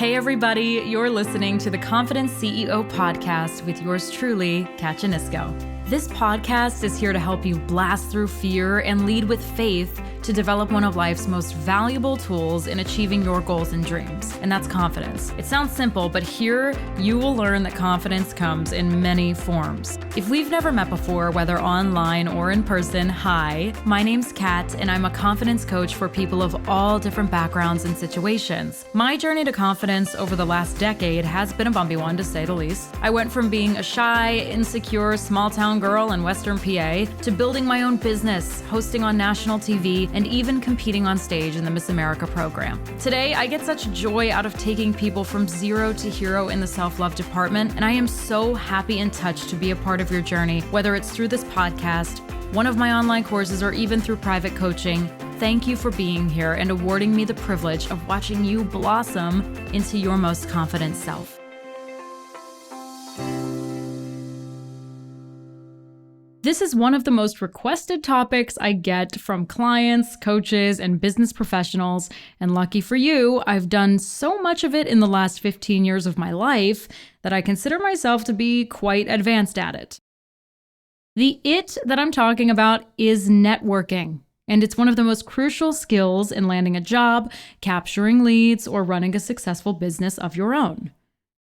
Hey everybody, you're listening to the Confident CEO podcast with yours truly, Kat Janisko. This podcast is here to help you blast through fear and lead with faith to develop one of life's most valuable tools in achieving your goals and dreams, and that's confidence. It sounds simple, but here you will learn that confidence comes in many forms. If we've never met before, whether online or in person, hi, my name's Kat, and I'm a confidence coach for people of all different backgrounds and situations. My journey to confidence over the last decade has been a bumpy one, to say the least. I went from being a shy, insecure, small-town girl in Western PA to building my own business, hosting on national TV, and even competing on stage in the Miss America program. Today, I get such joy out of taking people from zero to hero in the self-love department, and I am so happy and touched to be a part of your journey, whether it's through this podcast, one of my online courses, or even through private coaching. Thank you for being here and awarding me the privilege of watching you blossom into your most confident self. This is one of the most requested topics I get from clients, coaches, and business professionals, and lucky for you, I've done so much of it in the last 15 years of my life that I consider myself to be quite advanced at it. The it that I'm talking about is networking, and it's one of the most crucial skills in landing a job, capturing leads, or running a successful business of your own.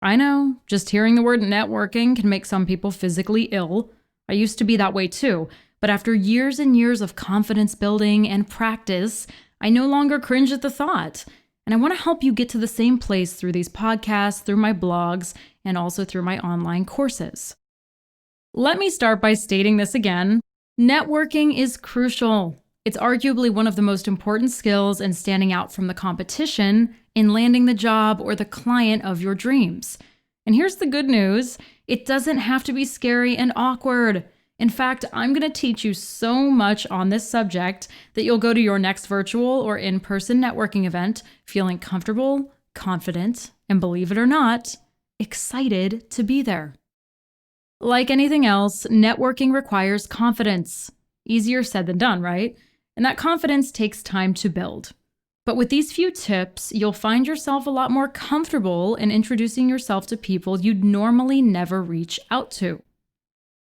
I know, just hearing the word networking can make some people physically ill. I used to be that way too, but after years and years of confidence building and practice, I no longer cringe at the thought. And I want to help you get to the same place through these podcasts, through my blogs, and also through my online courses. Let me start by stating this again. Networking is crucial. It's arguably one of the most important skills in standing out from the competition in landing the job or the client of your dreams. And here's the good news. It doesn't have to be scary and awkward. In fact, I'm going to teach you so much on this subject that you'll go to your next virtual or in-person networking event feeling comfortable, confident, and believe it or not, excited to be there. Like anything else, networking requires confidence. Easier said than done, right? And that confidence takes time to build. But with these few tips, you'll find yourself a lot more comfortable in introducing yourself to people you'd normally never reach out to.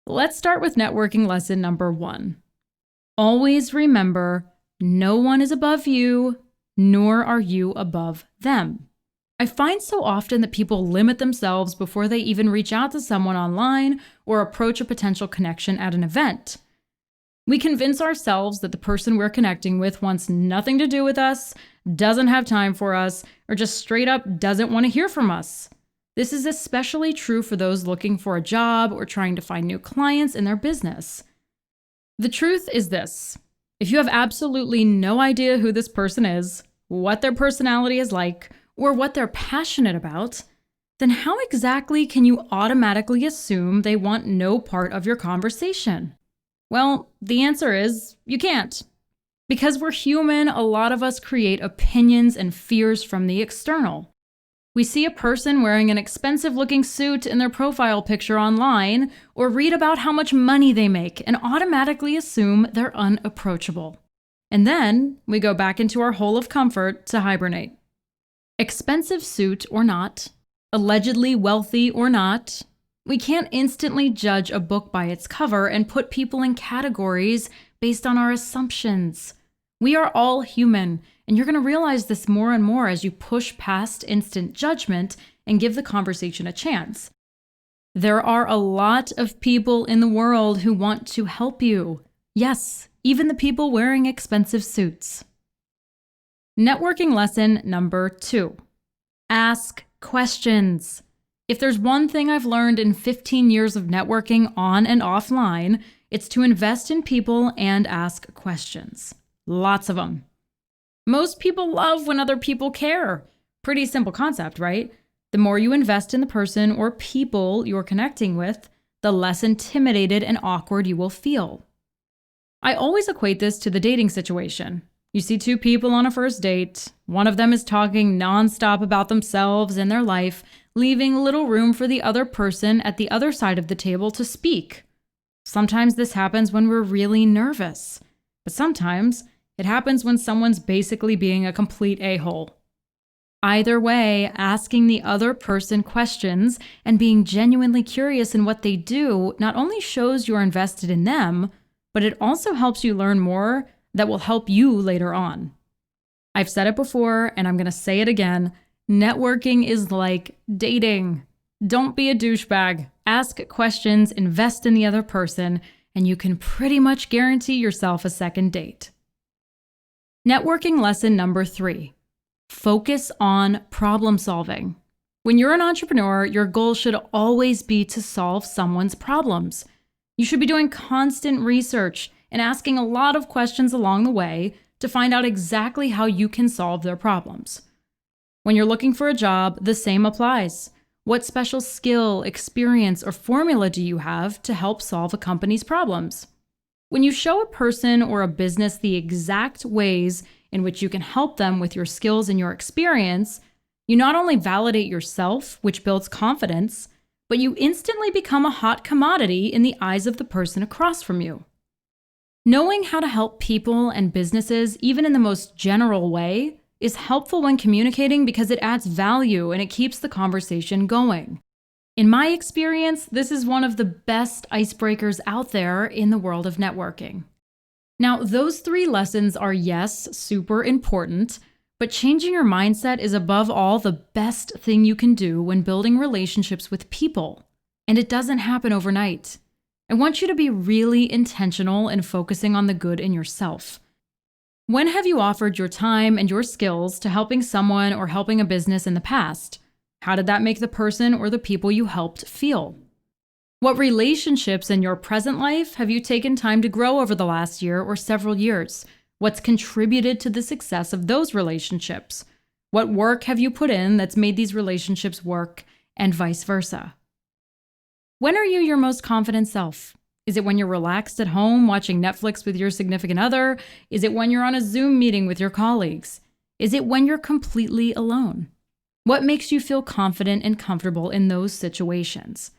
Let's start with networking lesson number 1. Always remember, no one is above you, nor are you above them. I find so often that people limit themselves before they even reach out to someone online or approach a potential connection at an event. We convince ourselves that the person we're connecting with wants nothing to do with us, doesn't have time for us, or just straight up doesn't want to hear from us. This is especially true for those looking for a job or trying to find new clients in their business. The truth is this: if you have absolutely no idea who this person is, what their personality is like, or what they're passionate about, then how exactly can you automatically assume they want no part of your conversation? Well, the answer is you can't. Because we're human, a lot of us create opinions and fears from the external. We see a person wearing an expensive-looking suit in their profile picture online, or read about how much money they make and automatically assume they're unapproachable. And then we go back into our hole of comfort to hibernate. Expensive suit or not, allegedly wealthy or not, we can't instantly judge a book by its cover and put people in categories based on our assumptions. We are all human, and you're going to realize this more and more as you push past instant judgment and give the conversation a chance. There are a lot of people in the world who want to help you. Yes, even the people wearing expensive suits. Networking lesson number 2. Ask questions. If there's one thing I've learned in 15 years of networking on and offline, it's to invest in people and ask questions. Lots of them. Most people love when other people care. Pretty simple concept, right? The more you invest in the person or people you're connecting with, the less intimidated and awkward you will feel. I always equate this to the dating situation. You see two people on a first date. One of them is talking nonstop about themselves and their life, leaving little room for the other person at the other side of the table to speak. Sometimes this happens when we're really nervous, but sometimes it happens when someone's basically being a complete a-hole. Either way, asking the other person questions and being genuinely curious in what they do not only shows you're invested in them, but it also helps you learn more that will help you later on. I've said it before, and I'm going to say it again. Networking is like dating. Don't be a douchebag. Ask questions, invest in the other person, and you can pretty much guarantee yourself a second date. Networking lesson number 3. Focus on problem solving. When you're an entrepreneur, your goal should always be to solve someone's problems. You should be doing constant research and asking a lot of questions along the way to find out exactly how you can solve their problems. When you're looking for a job, the same applies. What special skill, experience, or formula do you have to help solve a company's problems? When you show a person or a business the exact ways in which you can help them with your skills and your experience, you not only validate yourself, which builds confidence, but you instantly become a hot commodity in the eyes of the person across from you. Knowing how to help people and businesses, even in the most general way, is helpful when communicating because it adds value and it keeps the conversation going. In my experience, this is one of the best icebreakers out there in the world of networking. Now, those 3 lessons are, yes, super important, but changing your mindset is above all the best thing you can do when building relationships with people. And it doesn't happen overnight. I want you to be really intentional in focusing on the good in yourself. When have you offered your time and your skills to helping someone or helping a business in the past? How did that make the person or the people you helped feel? What relationships in your present life have you taken time to grow over the last year or several years? What's contributed to the success of those relationships? What work have you put in that's made these relationships work, and vice versa? When are you your most confident self? Is it when you're relaxed at home watching Netflix with your significant other? Is it when you're on a Zoom meeting with your colleagues? Is it when you're completely alone? What makes you feel confident and comfortable in those situations?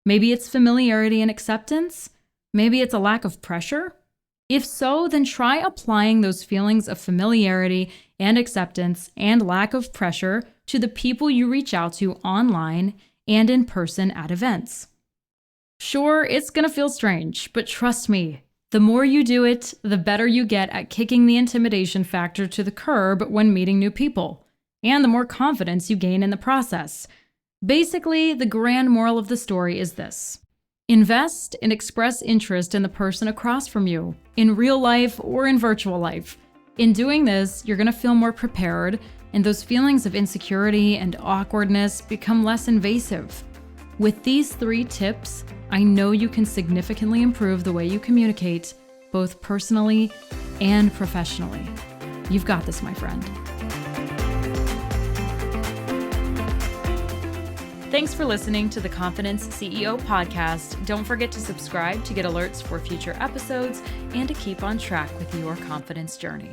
Maybe it's familiarity and acceptance. Maybe it's a lack of pressure. If so, then try applying those feelings of familiarity and acceptance and lack of pressure to the people you reach out to online and in person at events. Sure, it's going to feel strange, but trust me, the more you do it, the better you get at kicking the intimidation factor to the curb when meeting new people, and the more confidence you gain in the process. Basically, the grand moral of the story is this: invest and express interest in the person across from you, in real life or in virtual life. In doing this, you're going to feel more prepared, and those feelings of insecurity and awkwardness become less invasive. With these 3 tips, I know you can significantly improve the way you communicate, both personally and professionally. You've got this, my friend. Thanks for listening to the Confidence CEO podcast. Don't forget to subscribe to get alerts for future episodes and to keep on track with your confidence journey.